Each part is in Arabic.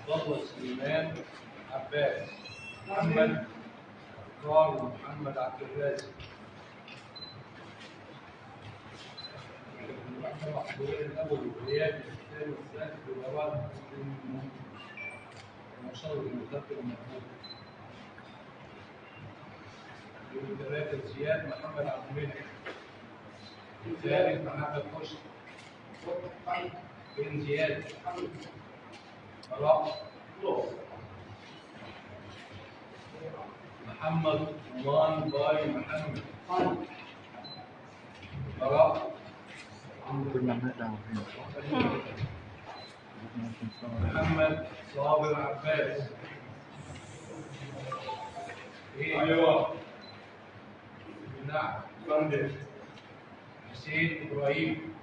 الله سليمان عباس محمد كارل محمد عبد الرازق الأول والرياضي الثاني والثالث والأوائل المشاور المتذكر المحمود ثلاثة زياد محمد عبد المنعم الثالث محمد حسني بن زياد براء محمد رمضان باي محمد براء محمد صابر عباس ايوه نعم حسين ابراهيم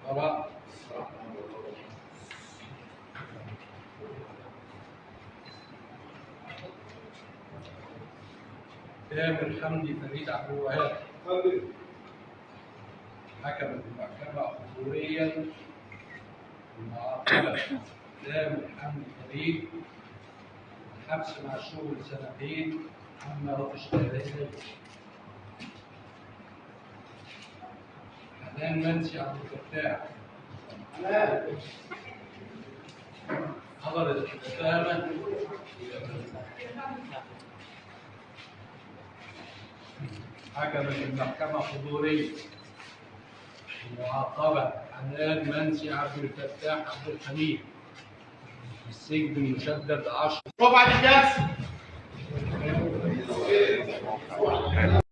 براء تامر حمدي فريد عبد الوهاب حكمت المحكمة حضوريا المعاقبة تامر حمدي فريد الحبس مع الشغل 2 سنين عما هو اشتغل إليه. حنان منسي عبد الفتاح حضرت المتهمة حكمت المحكمة حضوريا المعاقبة حنان منسي عبد الفتاح عبد الحميد السجن المشدد 10. رفع الكاس